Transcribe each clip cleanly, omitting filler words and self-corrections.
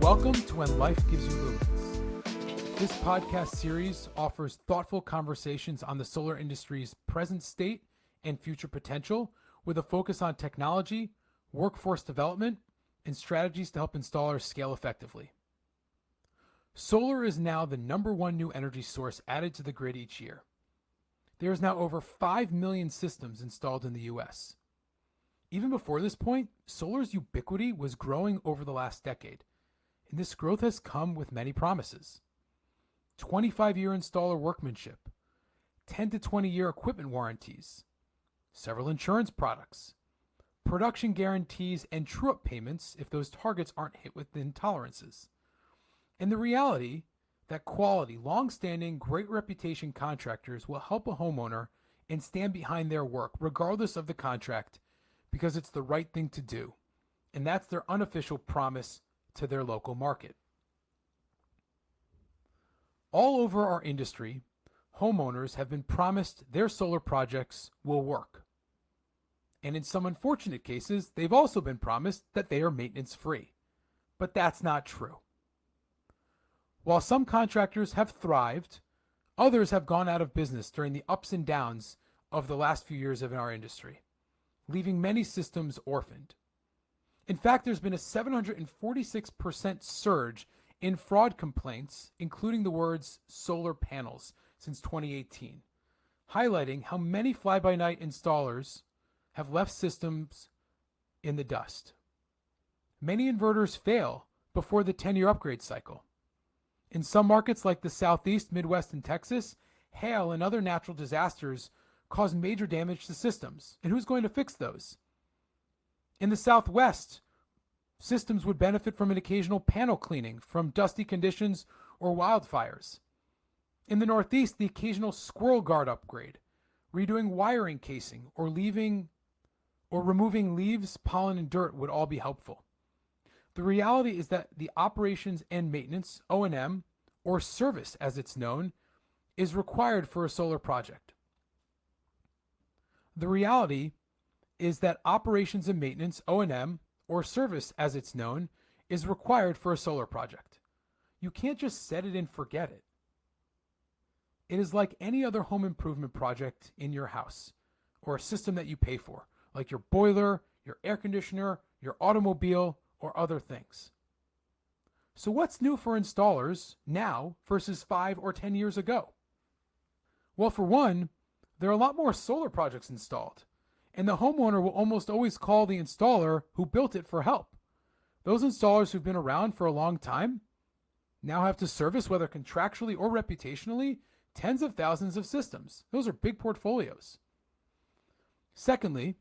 Welcome to When Life Gives You Lumens. This podcast series offers thoughtful conversations on the solar industry's present state and future potential, with a focus on technology, workforce development, and strategies to help installers scale effectively. Solar is now the #1 new energy source added to the grid each year. There is now over 5 million systems installed in the US. Even before this point, solar's ubiquity was growing over the last decade, and this growth has come with many promises. 25-year installer workmanship, 10 to 20-year equipment warranties, several insurance products, production guarantees, and true-up payments if those targets aren't hit within tolerances. And the reality that quality, long-standing, great reputation contractors will help a homeowner and stand behind their work regardless of the contract because it's the right thing to do. And that's their unofficial promise to their local market. All over our industry, homeowners have been promised their solar projects will work. And in some unfortunate cases, they've also been promised that they are maintenance free. But that's not true. While some contractors have thrived, others have gone out of business during the ups and downs of the last few years of our industry, leaving many systems orphaned. In fact, there's been a 746% surge in fraud complaints, including the words solar panels, since 2018, highlighting how many fly-by-night installers have left systems in the dust. Many inverters fail before the 10-year upgrade cycle. In some markets like the Southeast, Midwest, and Texas, hail and other natural disasters cause major damage to systems. And who's going to fix those? In the Southwest, systems would benefit from an occasional panel cleaning from dusty conditions or wildfires. In the Northeast, the occasional squirrel guard upgrade, redoing wiring casing, or removing leaves, pollen, and dirt would all be helpful. The reality is that the operations and maintenance, O&M, or service as it's known, is required for a solar project. The reality is that operations and maintenance, O&M, or service as it's known, is required for a solar project. You can't just set it and forget it. It is like any other home improvement project in your house, or a system that you pay for, like your boiler, your air conditioner, your automobile, or other things. So what's new for installers now versus 5 or 10 years ago? Well, for one, there are a lot more solar projects installed, and the homeowner will almost always call the installer who built it for help. Those installers who've been around for a long time now have to service, whether contractually or reputationally, tens of thousands of systems. Those are big portfolios. Secondly,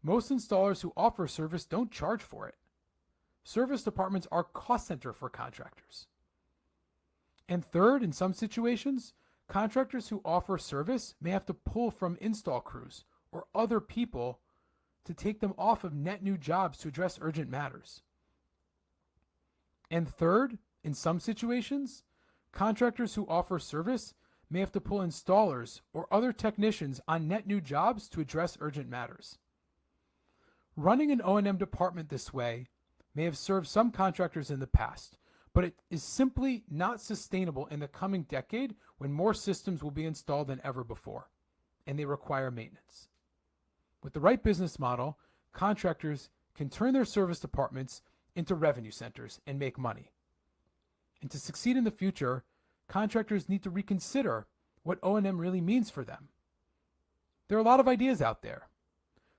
most installers who offer service don't charge for it. Service departments are cost center for contractors. And third, in some situations, contractors who offer service may have to pull from install crews or other people to take them off of net new jobs to address urgent matters. And third, in some situations, contractors who offer service may have to pull installers or other technicians on net new jobs to address urgent matters. Running an O&M department this way may have served some contractors in the past, but it is simply not sustainable in the coming decade when more systems will be installed than ever before, and they require maintenance. With the right business model, contractors can turn their service departments into revenue centers and make money. And to succeed in the future, contractors need to reconsider what O&M really means for them. There are a lot of ideas out there.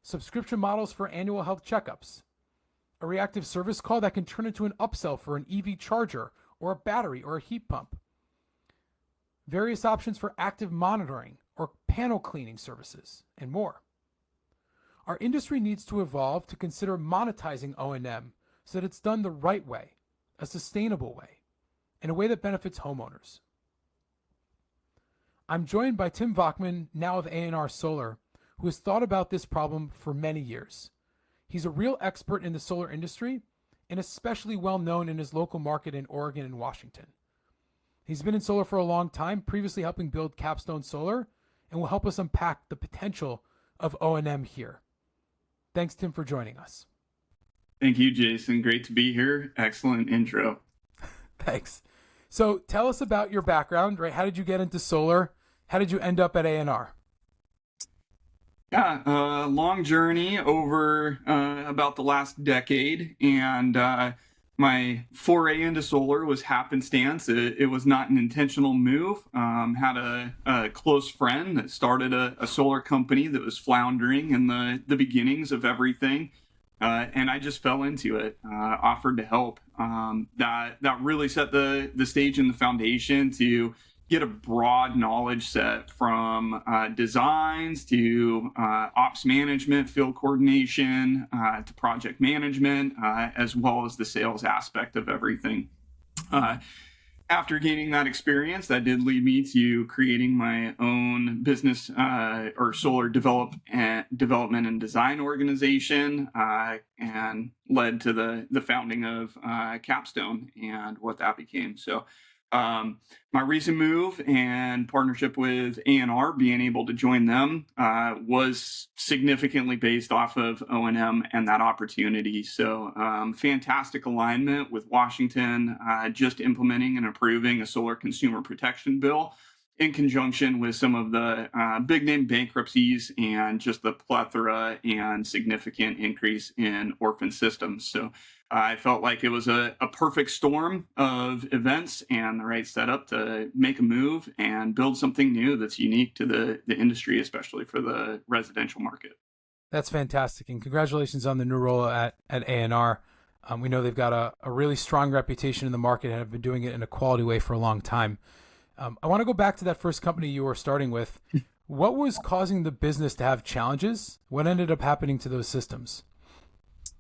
Subscription models for annual health checkups, a reactive service call that can turn into an upsell for an EV charger or a battery or a heat pump, various options for active monitoring or panel cleaning services, and more. Our industry needs to evolve to consider monetizing O&M so that it's done the right way, a sustainable way, in a way that benefits homeowners. I'm joined by Tim Wachtman, now of A&R Solar, who has thought about this problem for many years. He's a real expert in the solar industry and especially well known in his local market in Oregon and Washington. He's been in solar for a long time, previously helping build Capstone Solar, and will help us unpack the potential of O&M here. Thanks, Tim, for joining us. Thank you, Jason. Great to be here. Excellent intro. Thanks. So tell us about your background, right? How did you get into solar? How did you end up at A&R? Yeah, long journey over about the last decade, and my foray into solar was happenstance. It was not an intentional move. Had a close friend that started a solar company that was floundering in the beginnings of everything, and I just fell into it. Offered to help. That really set the stage and the foundation to get a broad knowledge set from designs to ops management, field coordination, to project management, as well as the sales aspect of everything. Uh, After gaining that experience, that did lead me to creating my own business or solar development and design organization, and led to the founding of Capstone and what that became. So, my recent move and partnership with A&R, being able to join them, was significantly based off of O&M and that opportunity. So, fantastic alignment with Washington, just implementing and approving a solar consumer protection bill in conjunction with some of the big name bankruptcies and just the plethora and significant increase in orphan systems. So I felt like it was a perfect storm of events and the right setup to make a move and build something new that's unique to the industry, especially for the residential market. That's fantastic. And congratulations on the new role at A&R. We know they've got a really strong reputation in the market and have been doing it in a quality way for a long time. I want to go back to that first company you were starting with. What was causing the business to have challenges? What ended up happening to those systems?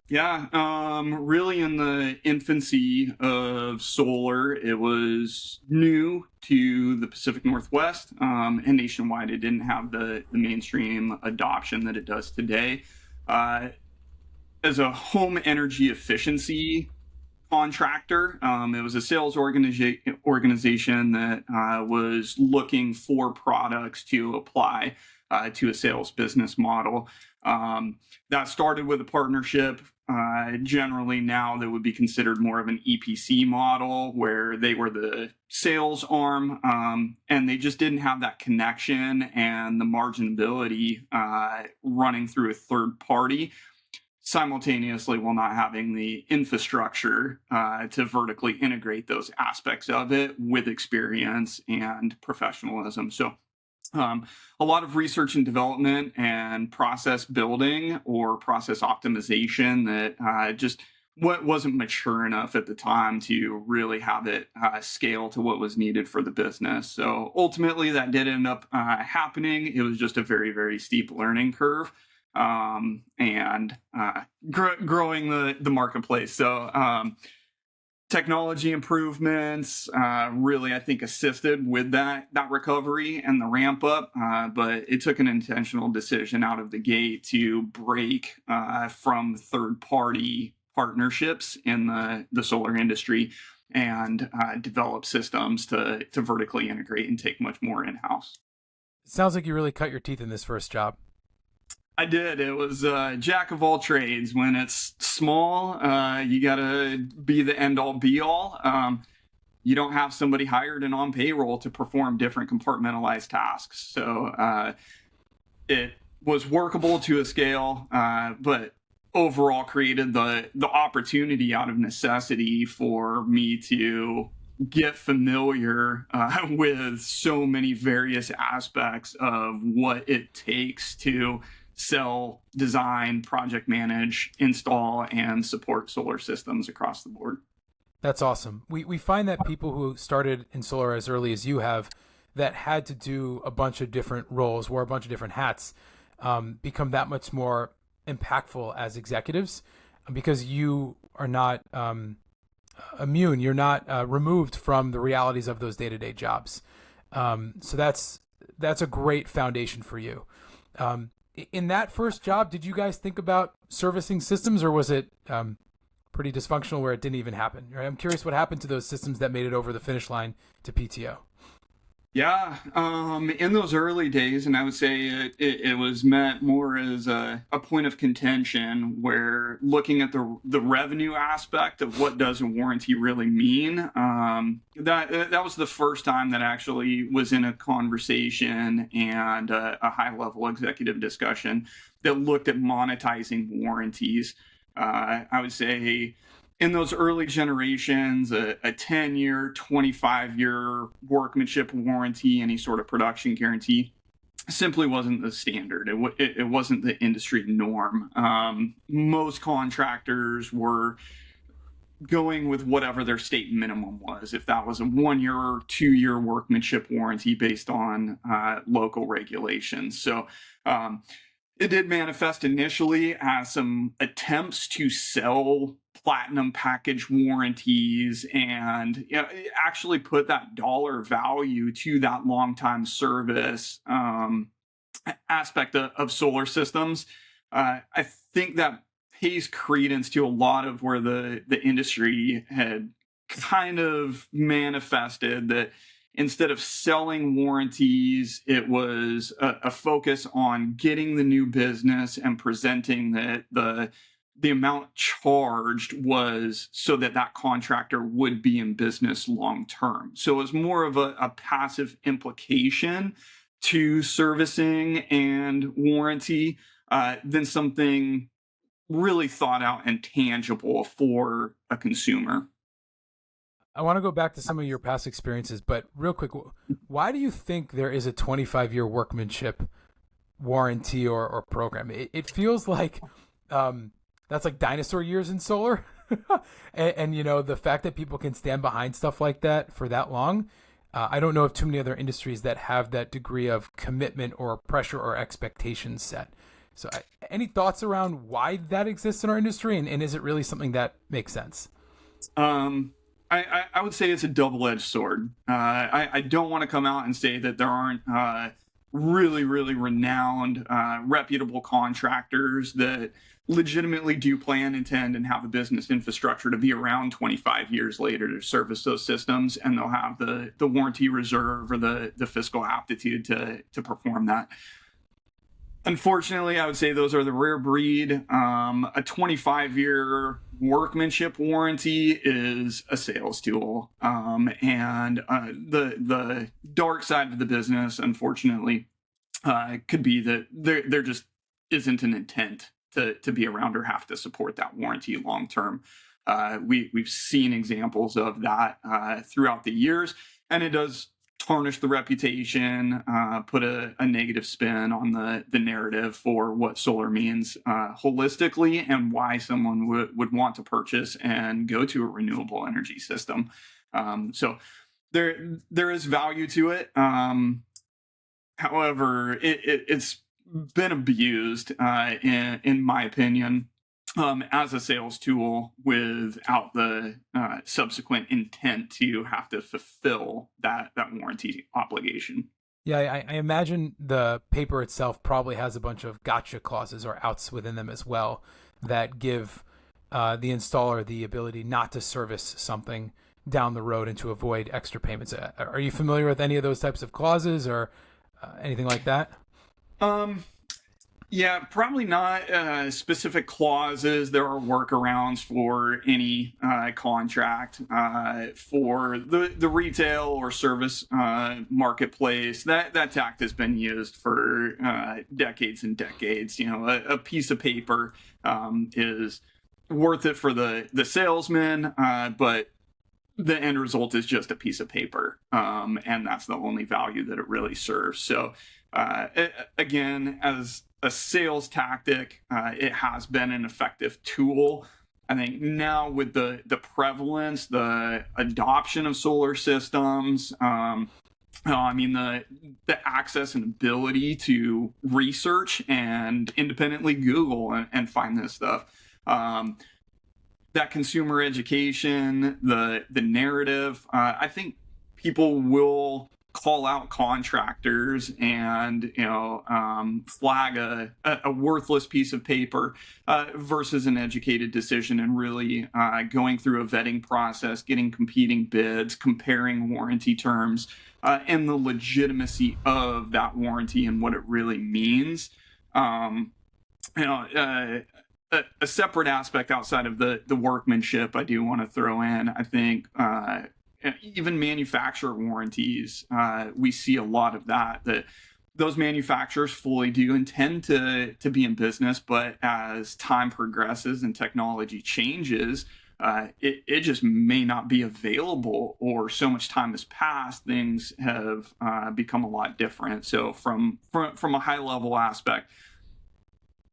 Yeah, really in the infancy of solar, it was new to the Pacific Northwest, and nationwide. It didn't have the mainstream adoption that it does today. Uh, as a home energy efficiency contractor, it was a sales organization that was looking for products to apply to a sales business model. That started with a partnership. Generally, now that would be considered more of an EPC model where they were the sales arm, and they just didn't have that connection and the marginability running through a third party simultaneously, while not having the infrastructure to vertically integrate those aspects of it with experience and professionalism. So, a lot of research and development and process building or process optimization that just what wasn't mature enough at the time to really have it scale to what was needed for the business. So ultimately, that did end up happening. It was just a very, very steep learning curve, and growing the marketplace. So, technology improvements really, I think, assisted with that recovery and the ramp up. But it took an intentional decision out of the gate to break from third party partnerships in the solar industry and develop systems to vertically integrate and take much more in house. It sounds like you really cut your teeth in this first job. I did. It was jack of all trades. When it's small, you got to be the end all be all. You don't have somebody hired and on payroll to perform different compartmentalized tasks. So it was workable to a scale, but overall created the opportunity out of necessity for me to get familiar with so many various aspects of what it takes to sell, design, project manage, install, and support solar systems across the board. That's awesome. We find that people who started in solar as early as you have, that had to do a bunch of different roles, wore a bunch of different hats, become that much more impactful as executives, because you are not immune. You're not removed from the realities of those day-to-day jobs. So that's a great foundation for you. In that first job, did you guys think about servicing systems, or was it pretty dysfunctional where it didn't even happen? Right? I'm curious what happened to those systems that made it over the finish line to PTO. Yeah, in those early days, and I would say it was meant more as a point of contention, where looking at the revenue aspect of what does a warranty really mean. That was the first time that actually was in a conversation and a high level executive discussion that looked at monetizing warranties. I would say in those early generations, a 10-year, 25-year workmanship warranty, any sort of production guarantee, simply wasn't the standard. It wasn't the industry norm. Most contractors were going with whatever their state minimum was, if that was a 1 year or 2 year workmanship warranty based on local regulations. So it did manifest initially as some attempts to sell platinum package warranties and, actually put that dollar value to that long time service aspect of solar systems. I think that pays credence to a lot of where the industry had kind of manifested that instead of selling warranties, it was a focus on getting the new business and presenting that the amount charged was so that that contractor would be in business long term. So it was more of a passive implication to servicing and warranty than something really thought out and tangible for a consumer. I want to go back to some of your past experiences, but real quick, why do you think there is a 25-year workmanship warranty or program? It feels like that's like dinosaur years in solar. And, the fact that people can stand behind stuff like that for that long, I don't know of too many other industries that have that degree of commitment or pressure or expectations set. So any thoughts around why that exists in our industry, and is it really something that makes sense? Um, I would say it's a double-edged sword. I don't want to come out and say that there aren't really, really renowned, reputable contractors that legitimately do plan, intend, and have a business infrastructure to be around 25 years later to service those systems, and they'll have the warranty reserve or the fiscal aptitude to perform that. Unfortunately, I would say those are the rare breed. A 25-year workmanship warranty is a sales tool, and the dark side of the business, unfortunately, could be that there just isn't an intent to be around or have to support that warranty long term. We've seen examples of that throughout the years, and it does tarnish the reputation, put a negative spin on the narrative for what solar means holistically and why someone would want to purchase and go to a renewable energy system. So there is value to it. However, it's been abused, in my opinion, as a sales tool without the subsequent intent to have to fulfill that warranty obligation. Yeah, I imagine the paper itself probably has a bunch of gotcha clauses or outs within them as well that give the installer the ability not to service something down the road and to avoid extra payments. Are you familiar with any of those types of clauses or anything like that? Um, Yeah, probably not specific clauses. There are workarounds for any contract for the retail or service marketplace. That tact has been used for decades and decades. A piece of paper is worth it for the salesman, but the end result is just a piece of paper, and that's the only value that it really serves. So, again, as a sales tactic, it has been an effective tool. I think now with the prevalence, the adoption of solar systems, I mean the access and ability to research and independently Google and find this stuff. That consumer education, the narrative, I think people will call out contractors and flag a worthless piece of paper versus an educated decision, and really going through a vetting process, getting competing bids, comparing warranty terms, and the legitimacy of that warranty and what it really means. A separate aspect outside of the workmanship I do want to throw in, I think, even manufacturer warranties, we see a lot of that those manufacturers fully do intend to be in business, but as time progresses and technology changes, it just may not be available, or so much time has passed, things have become a lot different. So from a high level aspect,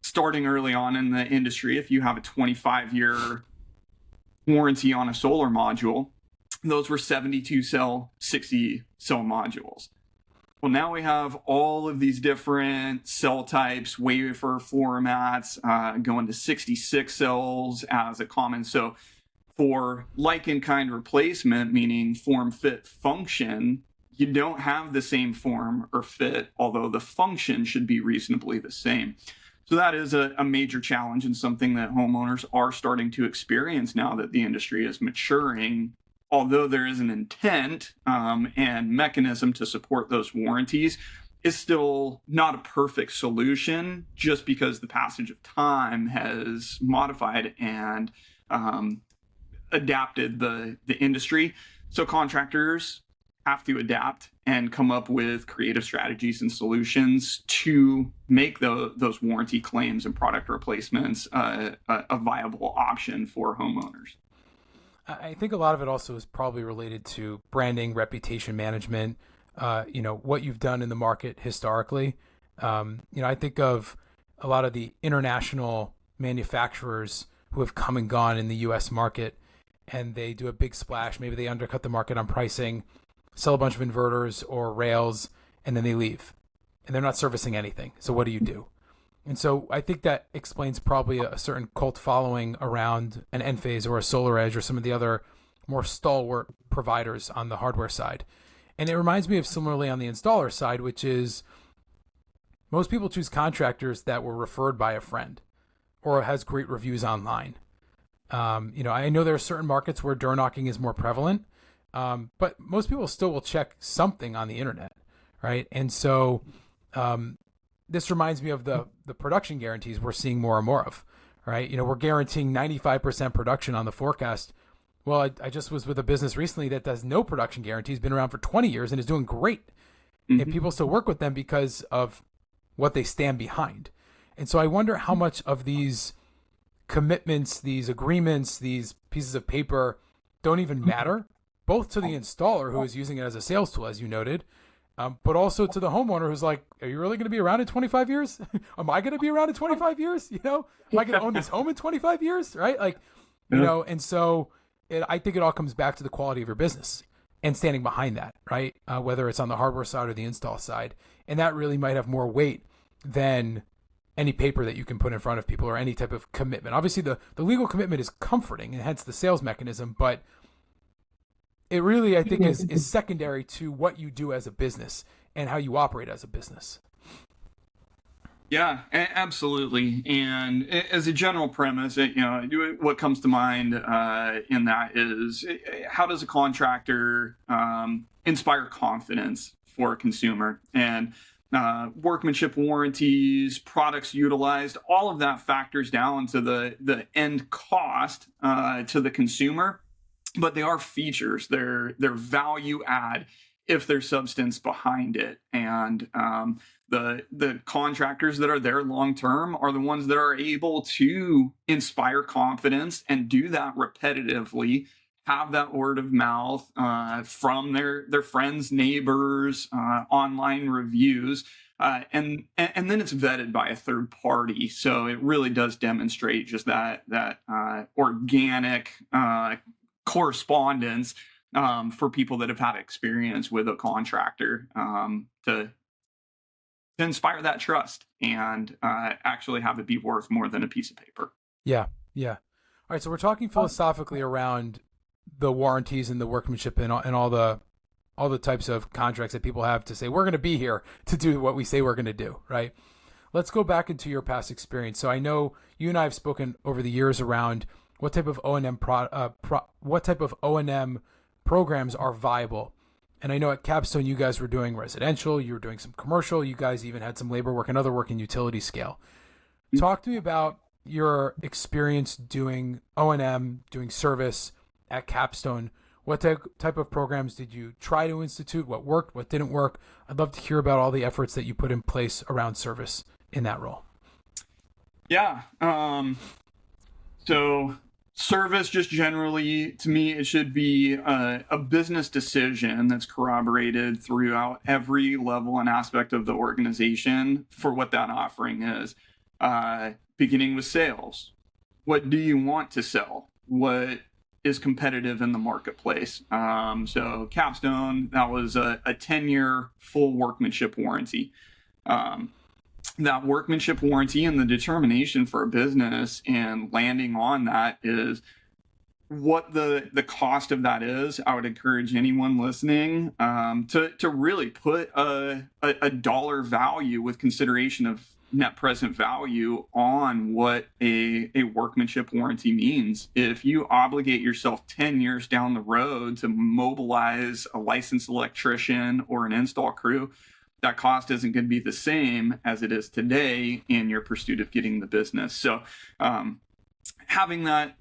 starting early on in the industry, if you have a 25-year warranty on a solar module, those were 72 cell, 60 cell modules. Well, now we have all of these different cell types, wafer formats, going to 66 cells as a common. So for like in kind replacement, meaning form, fit, function, you don't have the same form or fit, although the function should be reasonably the same. So that is a major challenge, and something that homeowners are starting to experience now that the industry is maturing. Although there is an intent and mechanism to support those warranties, it's still not a perfect solution, just because the passage of time has modified and adapted the industry. So contractors have to adapt and come up with creative strategies and solutions to make those warranty claims and product replacements a viable option for homeowners. I think a lot of it also is probably related to branding, reputation management, what you've done in the market historically. I think of a lot of the international manufacturers who have come and gone in the U.S. market, and they do a big splash. Maybe they undercut the market on pricing, sell a bunch of inverters or rails, and then they leave. And they're not servicing anything. So what do you do? And so I think that explains probably a certain cult following around an Enphase or a SolarEdge or some of the other more stalwart providers on the hardware side. And it reminds me of similarly on the installer side, which is most people choose contractors that were referred by a friend or has great reviews online. I know there are certain markets where door knocking is more prevalent, but most people still will check something on the internet, right? And so this reminds me of the production guarantees we're seeing more and more of, right? We're guaranteeing 95% production on the forecast. Well, I just was with a business recently that does no production guarantees, been around for 20 years and is doing great. Mm-hmm. And people still work with them because of what they stand behind. And so I wonder how much of these commitments, these agreements, these pieces of paper don't even matter, both to the installer who is using it as a sales tool, as you noted, but also to the homeowner who's like, are you really going to be around in 25 years? Am I going to be around in 25 years? Am I going to own this home in 25 years? Right? And so I think it all comes back to the quality of your business and standing behind that, right? Whether it's on the hardware side or the install side. And that really might have more weight than any paper that you can put in front of people or any type of commitment. Obviously, the legal commitment is comforting and hence the sales mechanism, but it really, I think, is secondary to what you do as a business and how you operate as a business. Yeah, absolutely. And as a general premise, what comes to mind in that is, how does a contractor inspire confidence for a consumer? And workmanship warranties, products utilized, all of that factors down to the end cost to the consumer. But they are features. They're value add if there's substance behind it. And the contractors that are there long term are the ones that are able to inspire confidence and do that repetitively, have that word of mouth from their friends, neighbors, online reviews. And then it's vetted by a third party. So it really does demonstrate just that organic correspondence for people that have had experience with a contractor to inspire that trust and actually have it be worth more than a piece of paper. Yeah. All right. So we're talking philosophically around the warranties and the workmanship and all the all the types of contracts that people have to say, we're going to be here to do what we say we're going to do, right? Let's go back into your past experience. So I know you and I have spoken over the years around what type of O&M programs are viable. And I know at Capstone, you guys were doing residential, you were doing some commercial, you guys even had some labor work and other work in utility scale. Talk to me about your experience doing O&M, doing service at Capstone. What type of programs did you try to institute? What worked? What didn't work? I'd love to hear about all the efforts that you put in place around service in that role. Yeah. So service, just generally, to me, it should be a business decision that's corroborated throughout every level and aspect of the organization for what that offering is. Beginning with sales. What do you want to sell? What is competitive in the marketplace? So Capstone, that was a 10-year full workmanship warranty. That workmanship warranty and the determination for a business and landing on that is what the cost of that is. I would encourage anyone listening to really put a dollar value with consideration of net present value on what a workmanship warranty means. If you obligate yourself 10 years down the road to mobilize a licensed electrician or an install crew, that cost isn't going to be the same as it is today in your pursuit of getting the business. So having that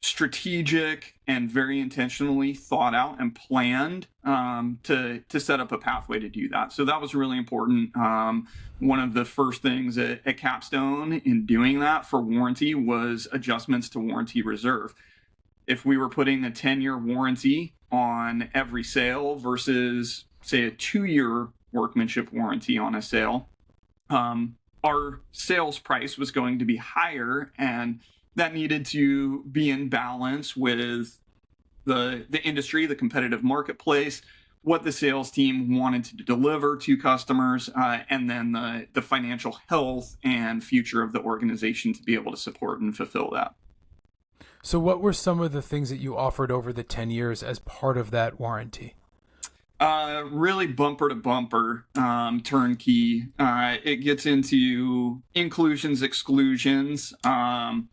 strategic and very intentionally thought out and planned to set up a pathway to do that. So that was really important. One of the first things at Capstone in doing that for warranty was adjustments to warranty reserve. If we were putting a 10-year warranty on every sale versus, say, a 2-year workmanship warranty on a sale, our sales price was going to be higher, and that needed to be in balance with the industry, the competitive marketplace, what the sales team wanted to deliver to customers, and then the financial health and future of the organization to be able to support and fulfill that. So what were some of the things that you offered over the 10 years as part of that warranty? Really bumper to bumper, turnkey. It gets into inclusions, exclusions, and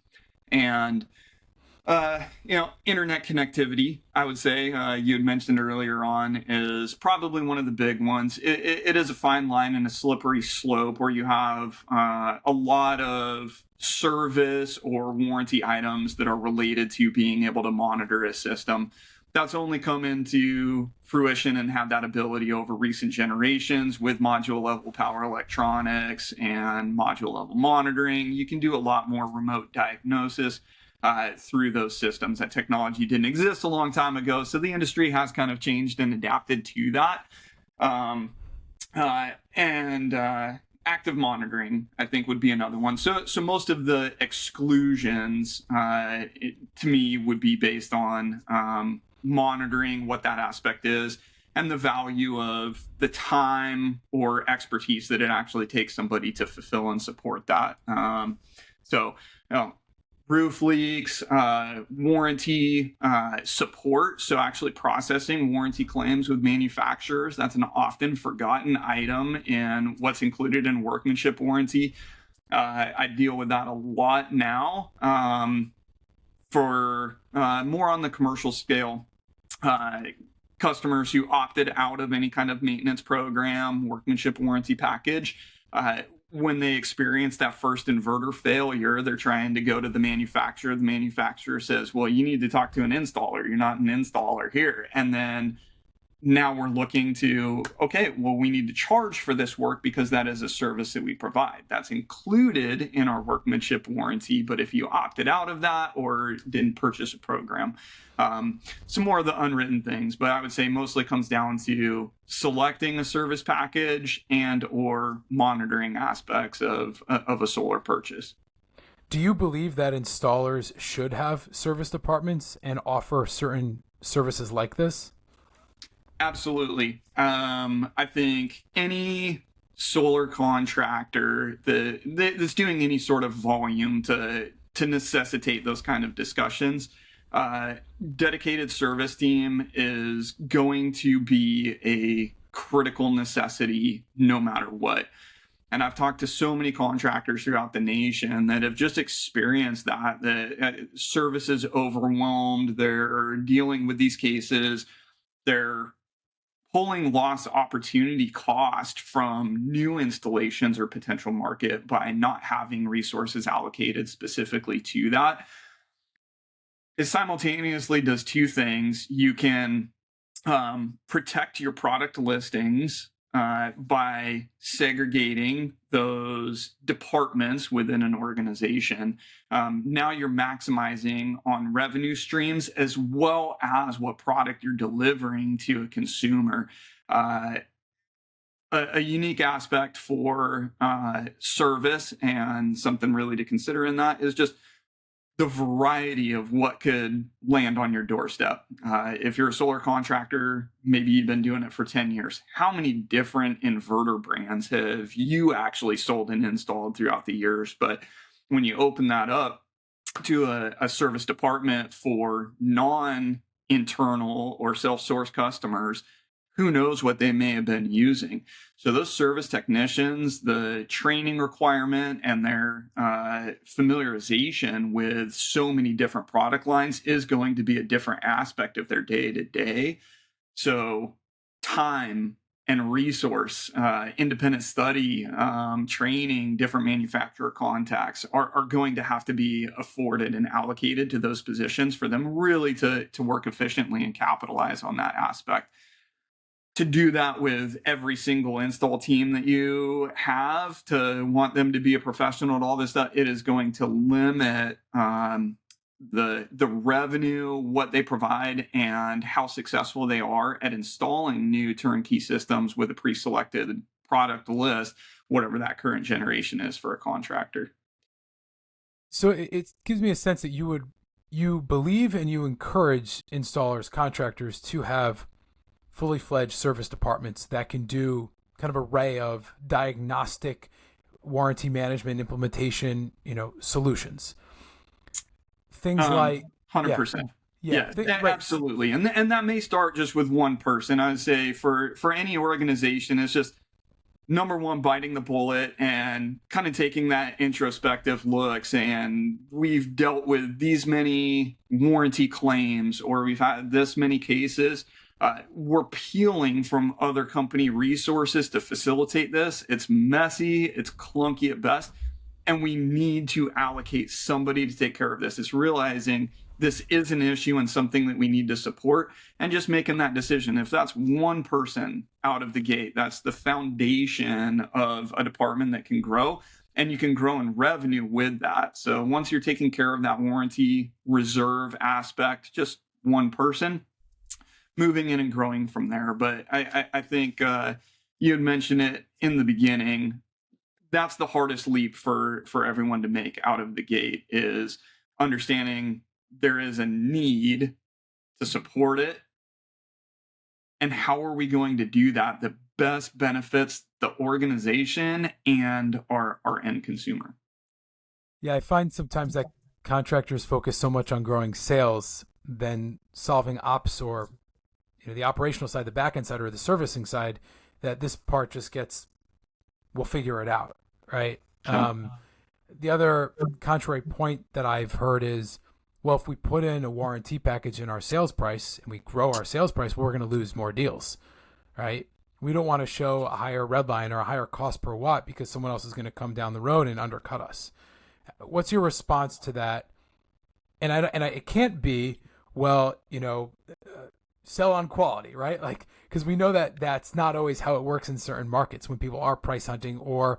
internet connectivity, I would say, you had mentioned earlier on, is probably one of the big ones. It is a fine line and a slippery slope where you have a lot of service or warranty items that are related to being able to monitor a system. That's only come into fruition and had that ability over recent generations with module level power electronics and module level monitoring. You can do a lot more remote diagnosis through those systems. That technology didn't exist a long time ago, so the industry has kind of changed and adapted to that. Active monitoring, I think, would be another one. So most of the exclusions, to me, would be based on monitoring what that aspect is and the value of the time or expertise that it actually takes somebody to fulfill and support that. Roof leaks, warranty support. So actually processing warranty claims with manufacturers. That's an often forgotten item in what's included in workmanship warranty. I deal with that a lot now. For more on the commercial scale, customers who opted out of any kind of maintenance program, workmanship warranty package, when they experience that first inverter failure, they're trying to go to the manufacturer. The manufacturer says, well, you need to talk to an installer. You're not an installer here. And then now we're looking to, okay, well, we need to charge for this work because that is a service that we provide. That's included in our workmanship warranty. But if you opted out of that or didn't purchase a program, some more of the unwritten things, but I would say mostly comes down to selecting a service package and or monitoring aspects of a solar purchase. Do you believe that installers should have service departments and offer certain services like this? Absolutely. I think any solar contractor that's doing any sort of volume to necessitate those kind of discussions dedicated service team is going to be a critical necessity no matter what. And I've talked to so many contractors throughout the nation that have just experienced that service is overwhelmed. They're dealing with these cases. They're pulling lost opportunity cost from new installations or potential market by not having resources allocated specifically to that. It simultaneously does two things. You can protect your product listings by segregating those departments within an organization. Now you're maximizing on revenue streams as well as what product you're delivering to a consumer. A unique aspect for service, and something really to consider in that, is just the variety of what could land on your doorstep. If you're a solar contractor, maybe you've been doing it for 10 years. How many different inverter brands have you actually sold and installed throughout the years? But when you open that up to a service department for non-internal or self-source customers, who knows what they may have been using. So those service technicians, the training requirement and their familiarization with so many different product lines is going to be a different aspect of their day-to-day. So time and resource, independent study, training, different manufacturer contacts are going to have to be afforded and allocated to those positions for them really to work efficiently and capitalize on that aspect. To do that with every single install team that you have, to want them to be a professional and all this stuff, it is going to limit the revenue, what they provide, and how successful they are at installing new turnkey systems with a pre-selected product list, whatever that current generation is for a contractor. So it gives me a sense that you believe and you encourage installers, contractors to have fully fledged service departments that can do kind of array of diagnostic, warranty management, implementation, solutions. Things like 100%. Yeah, right. Absolutely. And that may start just with one person. I would say for any organization, it's just number one, biting the bullet and kind of taking that introspective look, saying we've dealt with these many warranty claims or we've had this many cases. We're peeling from other company resources to facilitate this. It's messy, it's clunky at best, and we need to allocate somebody to take care of this. It's realizing this is an issue and something that we need to support, and just making that decision. If that's one person out of the gate, that's the foundation of a department that can grow, and you can grow in revenue with that. So once you're taking care of that warranty reserve aspect, just one person, moving in and growing from there. But I think you had mentioned it in the beginning. That's the hardest leap for everyone to make out of the gate, is understanding there is a need to support it. And how are we going to do that that best benefits the organization and our end consumer? Yeah, I find sometimes that contractors focus so much on growing sales than solving ops or the operational side, the back-end side, or the servicing side, that this part just gets, we'll figure it out, right? Sure. The other contrary point that I've heard is, well, if we put in a warranty package in our sales price and we grow our sales price, we're going to lose more deals, right? We don't want to show a higher red line or a higher cost per watt because someone else is going to come down the road and undercut us. What's your response to that? And it can't be, well, sell on quality, right? Like, because we know that that's not always how it works in certain markets when people are price hunting, or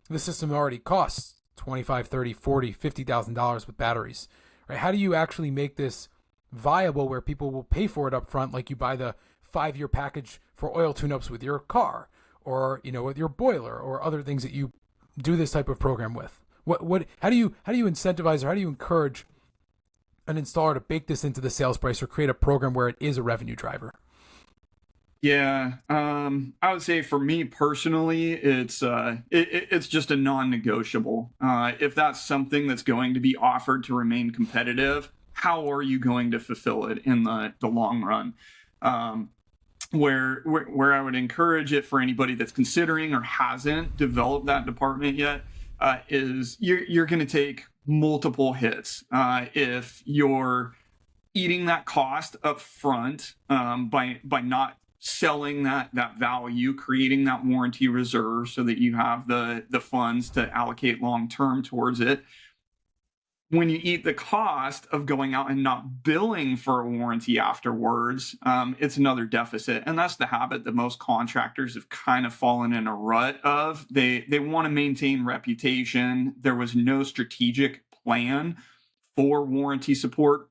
the system already costs $25,000, $30,000, $40,000, $50,000 with batteries, right? How do you actually make this viable where people will pay for it up front, like you buy the 5-year package for oil tune-ups with your car, or with your boiler, or other things that you do this type of program with? How do you incentivize, or how do you encourage an installer to bake this into the sales price or create a program where it is a revenue driver? Yeah, I would say for me personally, it's just a non-negotiable. If that's something that's going to be offered to remain competitive, how are you going to fulfill it in the long run? Where I would encourage it for anybody that's considering or hasn't developed that department yet, is you're going to take multiple hits if you're eating that cost up front by not selling that value, creating that warranty reserve so that you have the funds to allocate long term towards it. When you eat the cost of going out and not billing for a warranty afterwards, it's another deficit. And that's the habit that most contractors have kind of fallen in a rut of. They want to maintain reputation. There was no strategic plan for warranty support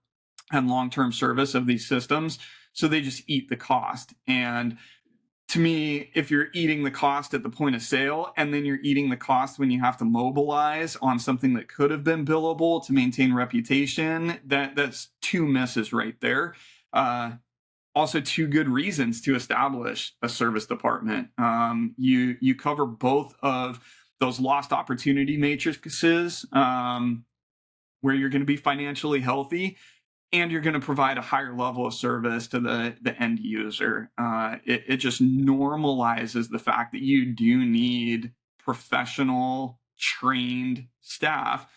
and long-term service of these systems. So they just eat the cost. And to me, if you're eating the cost at the point of sale and then you're eating the cost when you have to mobilize on something that could have been billable to maintain reputation, that's two misses right there. Also, two good reasons to establish a service department. You cover both of those lost opportunity matrices where you're going to be financially healthy, and you're going to provide a higher level of service to the end user. It just normalizes the fact that you do need professional, trained staff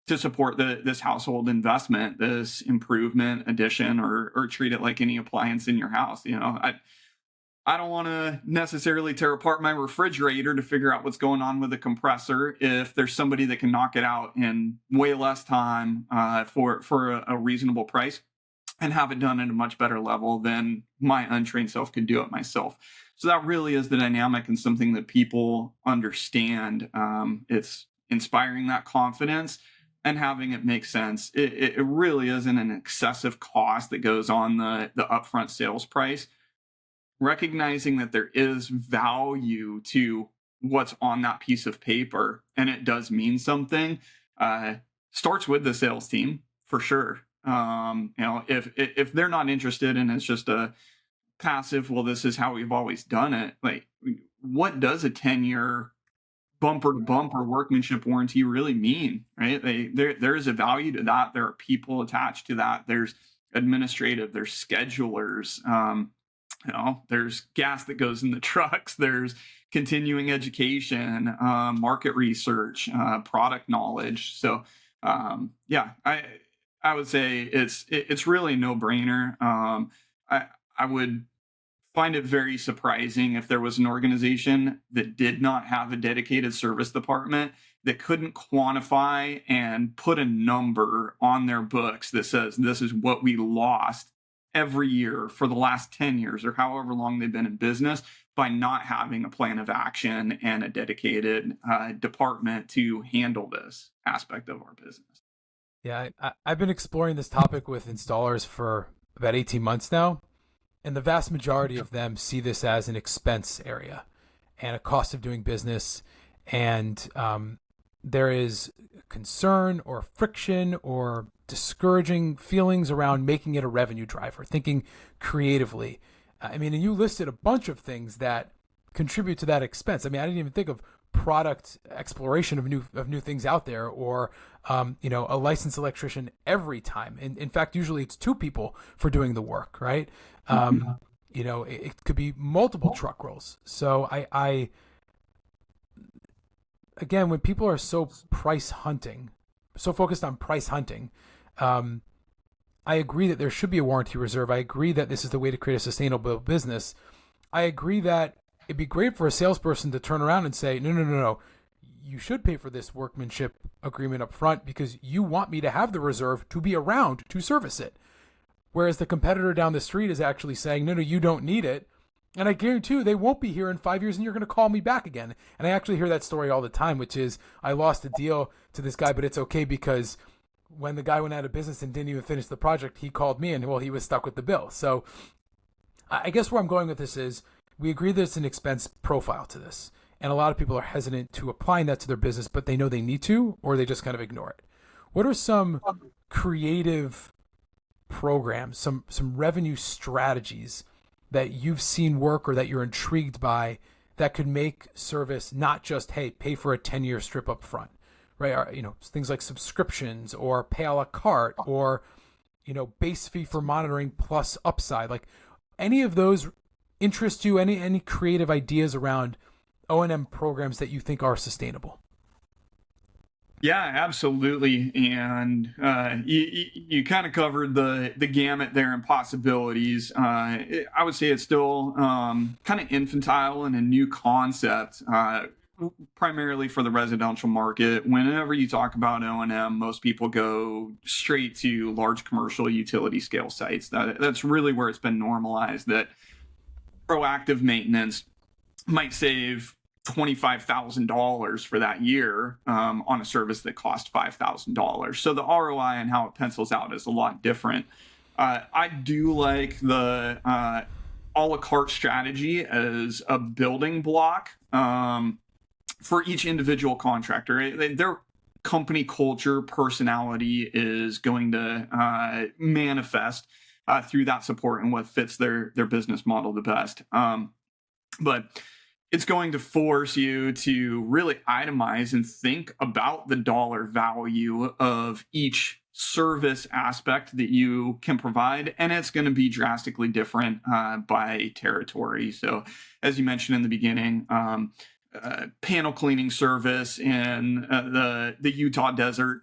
to support this household investment, this improvement, addition, or treat it like any appliance in your house. I don't want to necessarily tear apart my refrigerator to figure out what's going on with the compressor if there's somebody that can knock it out in way less time for a reasonable price and have it done at a much better level than my untrained self could do it myself. So that really is the dynamic and something that people understand. It's inspiring that confidence and having it make sense. It really isn't an excessive cost that goes on the upfront sales price. Recognizing that there is value to what's on that piece of paper and it does mean something, starts with the sales team for sure. If they're not interested and it's just a passive, well, this is how we've always done it. Like, what does a 10-year bumper to bumper workmanship warranty really mean, right? There is a value to that. There are people attached to that. There's administrative, there's schedulers, there's gas that goes in the trucks. There's continuing education, market research, product knowledge. So, I would say it's really a no-brainer. I would find it very surprising if there was an organization that did not have a dedicated service department that couldn't quantify and put a number on their books that says this is what we lost every year for the last 10 years or however long they've been in business by not having a plan of action and a dedicated department to handle this aspect of our business. Yeah, I've been exploring this topic with installers for about 18 months now, and the vast majority of them see this as an expense area and a cost of doing business, and there is concern or friction or discouraging feelings around making it a revenue driver, thinking creatively. And you listed a bunch of things that contribute to that expense. I didn't even think of product exploration of new things out there, or a licensed electrician every time. In fact, usually it's two people for doing the work, right? It could be multiple truck rolls. So I again, when people are so focused on price hunting, I agree that there should be a warranty reserve. I agree that this is the way to create a sustainable business. I agree that it'd be great for a salesperson to turn around and say, no, you should pay for this workmanship agreement up front because you want me to have the reserve to be around to service it. Whereas the competitor down the street is actually saying, no, you don't need it. And I guarantee you they won't be here in 5 years and you're going to call me back again. And I actually hear that story all the time, which is I lost a deal to this guy, but it's okay because when the guy went out of business and didn't even finish the project, he called me and, well, he was stuck with the bill. So I guess where I'm going with this is we agree there's an expense profile to this. And a lot of people are hesitant to applying that to their business, but they know they need to, or they just kind of ignore it. What are some creative programs, some revenue strategies that you've seen work or that you're intrigued by that could make service not just, hey, pay for a 10-year strip up front, right? Or, things like subscriptions or pay a la carte or, base fee for monitoring plus upside. Like, any of those interest you? Any creative ideas around O&M programs that you think are sustainable? Yeah, absolutely. And you kind of covered the gamut there and possibilities. I would say it's still kind of infantile and a new concept, primarily for the residential market. Whenever you talk about O&M, most people go straight to large commercial utility scale sites. That's really where it's been normalized, that proactive maintenance might save $25,000 for that year on a service that cost $5,000. So the ROI and how it pencils out is a lot different. I do like the a la carte strategy as a building block for each individual contractor. Their company culture, personality is going to manifest through that support and what fits their business model the best. But it's going to force you to really itemize and think about the dollar value of each service aspect that you can provide. And it's going to be drastically different by territory. So, as you mentioned in the beginning, panel cleaning service in the Utah desert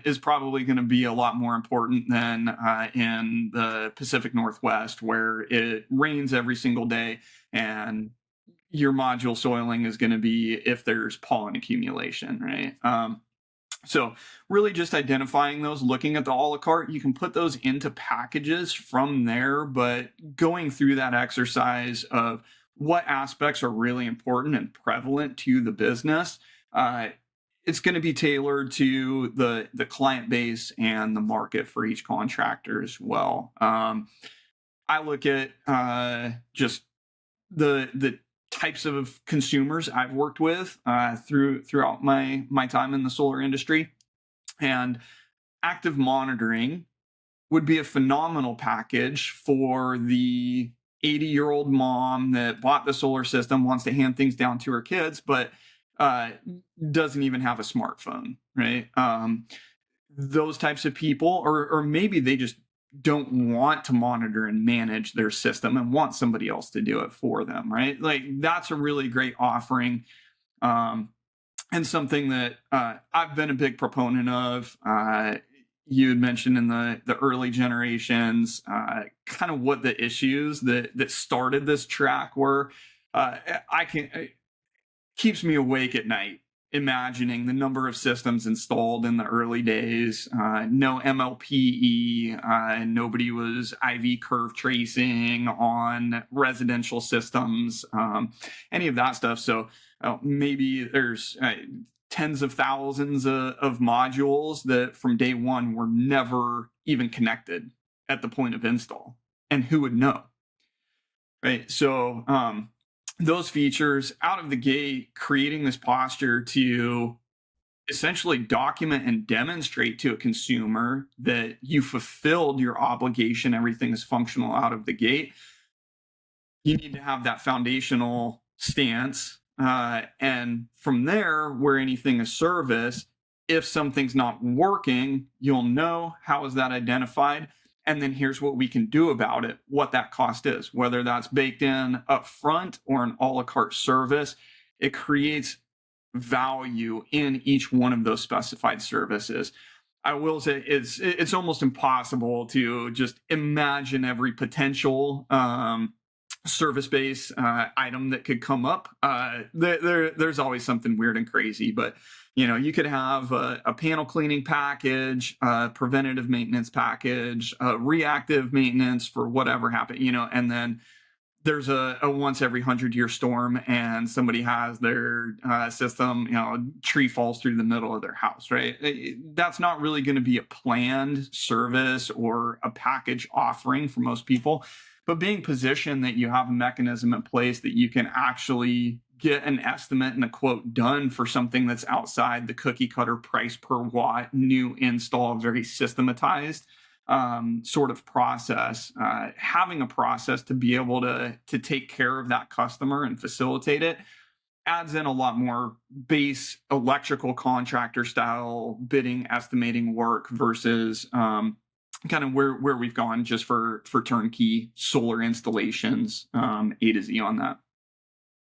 is probably going to be a lot more important than in the Pacific Northwest, where it rains every single day and your module soiling is going to be if there's pollen accumulation, right? So really just identifying those, looking at the a la carte, you can put those into packages from there, but going through that exercise of what aspects are really important and prevalent to the business. It's going to be tailored to the client base and the market for each contractor as well. I look at just the types of consumers I've worked with throughout my time in the solar industry, and active monitoring would be a phenomenal package for the 80-year-old mom that bought the solar system, wants to hand things down to her kids, but doesn't even have a smartphone, right? Those types of people, or maybe they just don't want to monitor and manage their system and want somebody else to do it for them, right? Like, that's a really great offering, and something that I've been a big proponent of. You had mentioned in the early generations kind of what the issues that started this track were. It keeps me awake at night imagining the number of systems installed in the early days. No MLPE, nobody was IV curve tracing on residential systems, any of that stuff. So maybe there's tens of thousands of modules that from day one were never even connected at the point of install. And who would know? Right. So those features out of the gate, creating this posture to essentially document and demonstrate to a consumer that you fulfilled your obligation, everything is functional out of the gate. You need to have that foundational stance. And from there, where anything is service, if something's not working, you'll know how is that identified. And then here's what we can do about it, what that cost is, whether that's baked in up front or an a la carte service. It creates value in each one of those specified services. I will say it's almost impossible to just imagine every potential service-based item that could come up. There's always something weird and crazy, but you could have a panel cleaning package, a preventative maintenance package, reactive maintenance for whatever happened, and then there's a once every 100-year storm and somebody has their system, tree falls through the middle of their house, right? That's not really going to be a planned service or a package offering for most people. But being positioned that you have a mechanism in place that you can actually get an estimate and a quote done for something that's outside the cookie cutter price per watt, new install, very systematized sort of process, having a process to be able to take care of that customer and facilitate it adds in a lot more base electrical contractor style bidding estimating work versus kind of where we've gone just for turnkey solar installations, A to Z on that.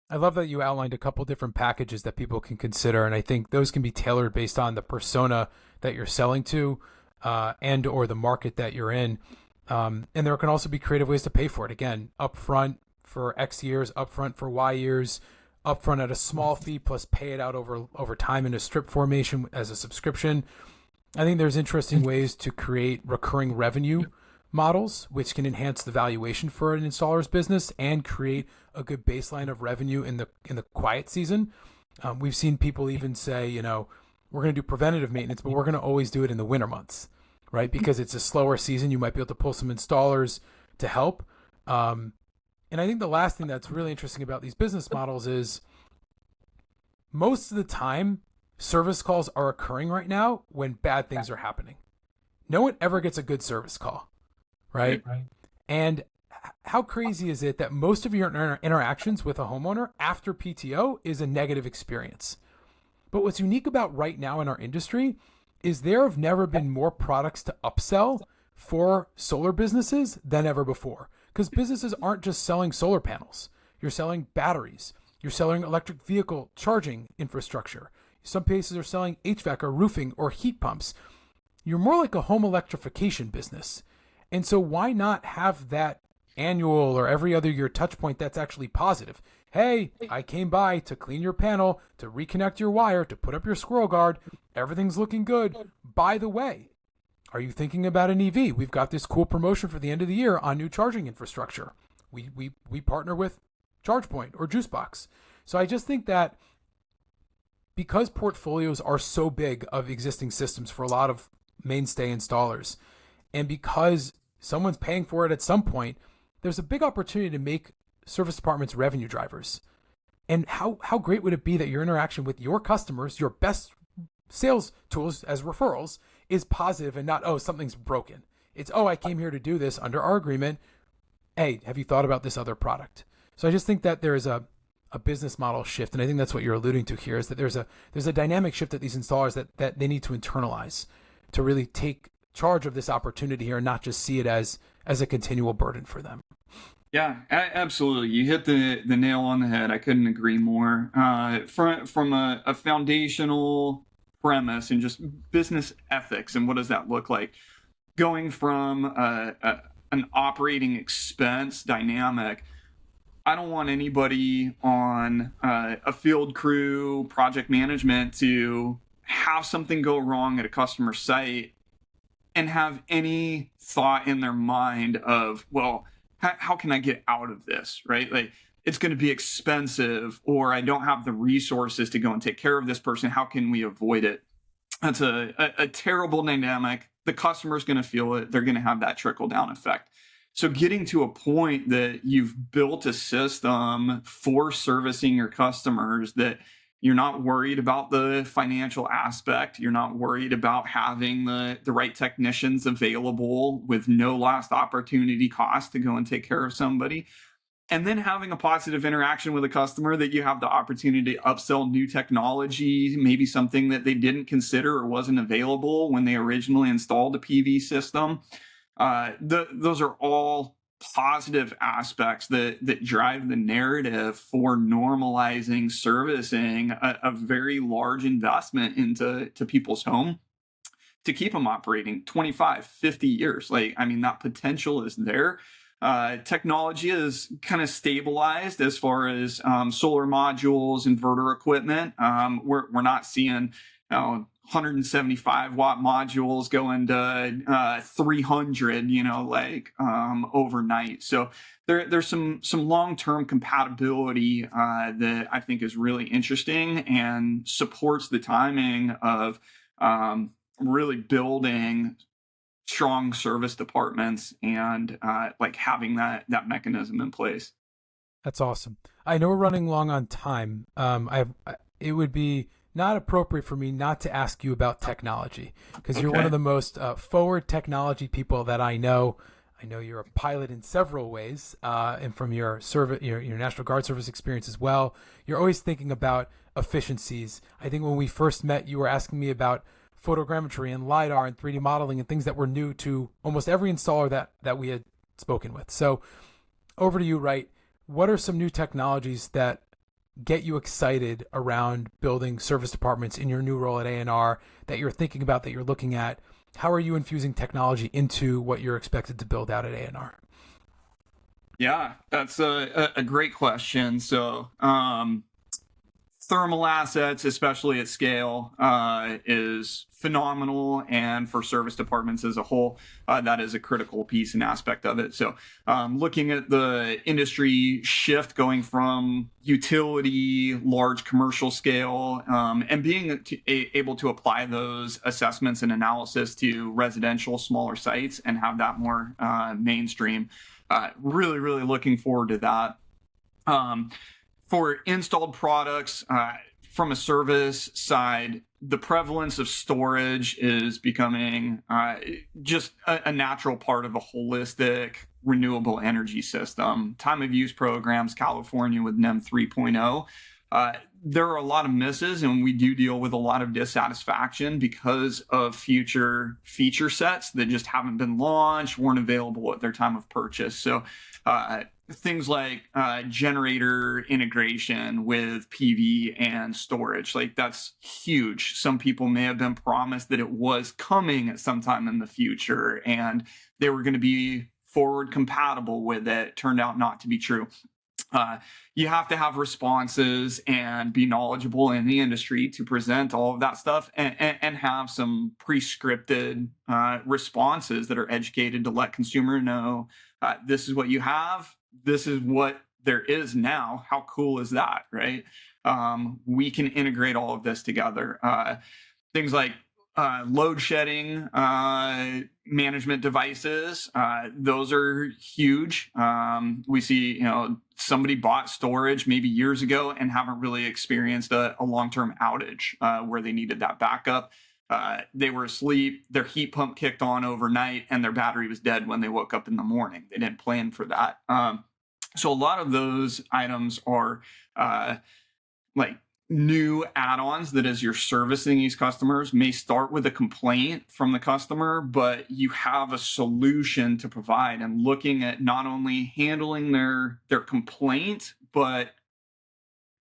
I love that you outlined a couple different packages that people can consider, and I think those can be tailored based on the persona that you're selling to, and or the market that you're in. And there can also be creative ways to pay for it. Again, upfront for X years, upfront for Y years, upfront at a small fee plus pay it out over time in a strip formation as a subscription. I think there's interesting ways to create recurring revenue models, which can enhance the valuation for an installer's business and create a good baseline of revenue in the quiet season. We've seen people even say, we're going to do preventative maintenance, but we're going to always do it in the winter months, right? Because it's a slower season. You might be able to pull some installers to help. And I think the last thing that's really interesting about these business models is most of the time, service calls are occurring right now when bad things are happening. No one ever gets a good service call, right? And how crazy is it that most of your interactions with a homeowner after PTO is a negative experience? But what's unique about right now in our industry is there have never been more products to upsell for solar businesses than ever before. Because businesses aren't just selling solar panels. You're selling batteries. You're selling electric vehicle charging infrastructure. Some places are selling HVAC or roofing or heat pumps. You're more like a home electrification business. And so why not have that annual or every other year touch point that's actually positive? Hey, I came by to clean your panel, to reconnect your wire, to put up your squirrel guard. Everything's looking good. By the way, are you thinking about an EV? We've got this cool promotion for the end of the year on new charging infrastructure. We partner with ChargePoint or Juicebox. So I just think that because portfolios are so big of existing systems for a lot of mainstay installers, and because someone's paying for it at some point, there's a big opportunity to make service departments revenue drivers. And how great would it be that your interaction with your customers, your best sales tools as referrals, is positive and not, oh, something's broken. It's, oh, I came here to do this under our agreement. Hey, have you thought about this other product? So I just think that there is a business model shift. And I think that's what you're alluding to here, is that there's a dynamic shift at these installers that they need to internalize to really take charge of this opportunity here and not just see it as a continual burden for them. Yeah, absolutely. You hit the nail on the head. I couldn't agree more. From a foundational premise and just business ethics and what does that look like? Going from an operating expense dynamic, I don't want anybody on a field crew, project management to have something go wrong at a customer site and have any thought in their mind of, well, how can I get out of this, right? Like, it's going to be expensive, or I don't have the resources to go and take care of this person. How can we avoid it? That's a terrible dynamic. The customer's going to feel it. They're going to have that trickle down effect. So getting to a point that you've built a system for servicing your customers, that you're not worried about the financial aspect. You're not worried about having the right technicians available with no lost opportunity cost to go and take care of somebody. And then having a positive interaction with a customer that you have the opportunity to upsell new technology, maybe something that they didn't consider or wasn't available when they originally installed a PV system. Those are all positive aspects that drive the narrative for normalizing servicing a very large investment into people's home to keep them operating 25, 50 years. Like, I mean, that potential is there. Technology is kind of stabilized as far as solar modules, inverter equipment. We're not seeing 175 watt modules going to 300, overnight. So there's some long-term compatibility that I think is really interesting and supports the timing of really building strong service departments and having that mechanism in place. That's awesome. I know we're running long on time. It would be not appropriate for me not to ask you about technology, because you're one of the most forward technology people that I know. I know you're a pilot in several ways, and from your National Guard service experience as well, you're always thinking about efficiencies. I think when we first met, you were asking me about photogrammetry and LiDAR and 3D modeling and things that were new to almost every installer that we had spoken with. So over to you, Wright. What are some new technologies that get you excited around building service departments in your new role at A&R that you're thinking about, that you're looking at? How are you infusing technology into what you're expected to build out at A&R? Yeah, that's a great question. So, thermal assets, especially at scale, is phenomenal. And for service departments as a whole, that is a critical piece and aspect of it. So looking at the industry shift going from utility, large commercial scale, and being able to apply those assessments and analysis to residential, smaller sites and have that more mainstream. Really, really looking forward to that. For installed products, from a service side, the prevalence of storage is becoming just a natural part of a holistic renewable energy system. Time of use programs, California with NEM 3.0. There are a lot of misses, and we do deal with a lot of dissatisfaction because of future feature sets that just haven't been launched, weren't available at their time of purchase. So things like generator integration with PV and storage, like that's huge. Some people may have been promised that it was coming at some time in the future and they were going to be forward compatible with it. Turned out not to be true. You have to have responses and be knowledgeable in the industry to present all of that stuff and have some pre-scripted responses that are educated to let consumer know this is what you have. This is what there is now. How cool is that, right? We can integrate all of this together. Things like load shedding management devices, those are huge. We see, somebody bought storage maybe years ago and haven't really experienced a long-term outage where they needed that backup. They were asleep, their heat pump kicked on overnight, and their battery was dead when they woke up in the morning. They didn't plan for that. So a lot of those items are like new add-ons that as you're servicing these customers may start with a complaint from the customer, but you have a solution to provide, and looking at not only handling their complaint, but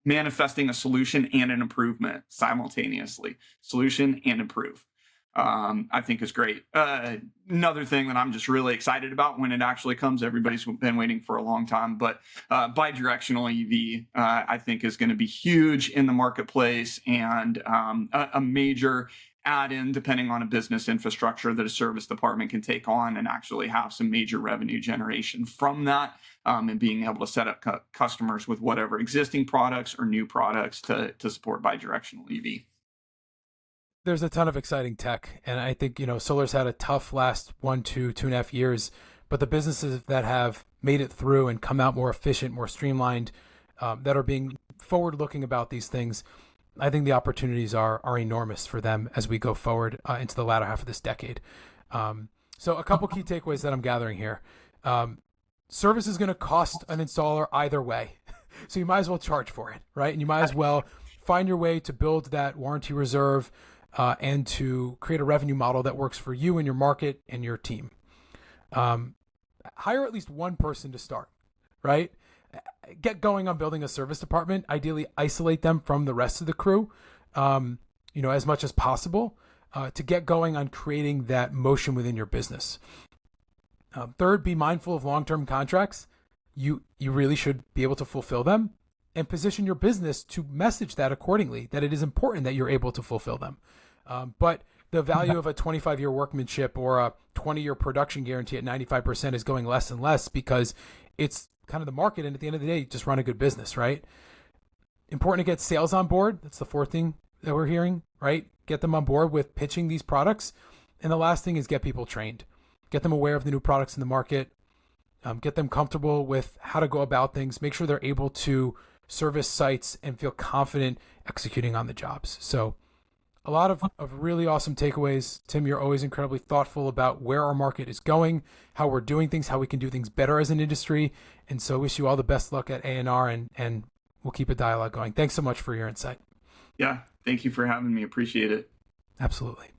manifesting a solution and an improvement simultaneously. Solution and improve, I think is great. Another thing that I'm just really excited about when it actually comes, everybody's been waiting for a long time, but bi-directional EV, I think is going to be huge in the marketplace, and a major add-in depending on a business infrastructure that a service department can take on and actually have some major revenue generation from that, and being able to set up customers with whatever existing products or new products to support bi-directional EV. There's a ton of exciting tech, and I think solar's had a tough last 2.5 years, but the businesses that have made it through and come out more efficient, more streamlined, that are being forward-looking about these things, I think the opportunities are enormous for them as we go forward into the latter half of this decade. So a couple key takeaways that I'm gathering here. Service is going to cost an installer either way, so you might as well charge for it, right? And you might as well find your way to build that warranty reserve and to create a revenue model that works for you and your market and your team. Hire at least one person to start, right? Get going on building a service department. Ideally, isolate them from the rest of the crew, as much as possible, to get going on creating that motion within your business. Third, be mindful of long-term contracts. You really should be able to fulfill them, and position your business to message that accordingly, that it is important that you're able to fulfill them. But the value of a 25-year workmanship or a 20-year production guarantee at 95% is going less and less because it's kind of the market. And at the end of the day, just run a good business, right? Important to get sales on board. That's the fourth thing that we're hearing, right? Get them on board with pitching these products. And the last thing is get people trained. Get them aware of the new products in the market. Get them comfortable with how to go about things. Make sure they're able to service sites and feel confident executing on the jobs. So a lot of really awesome takeaways. Tim, you're always incredibly thoughtful about where our market is going, how we're doing things, how we can do things better as an industry. And so wish you all the best luck at A&R, and we'll keep a dialogue going. Thanks so much for your insight. Yeah, thank you for having me. Appreciate it. Absolutely.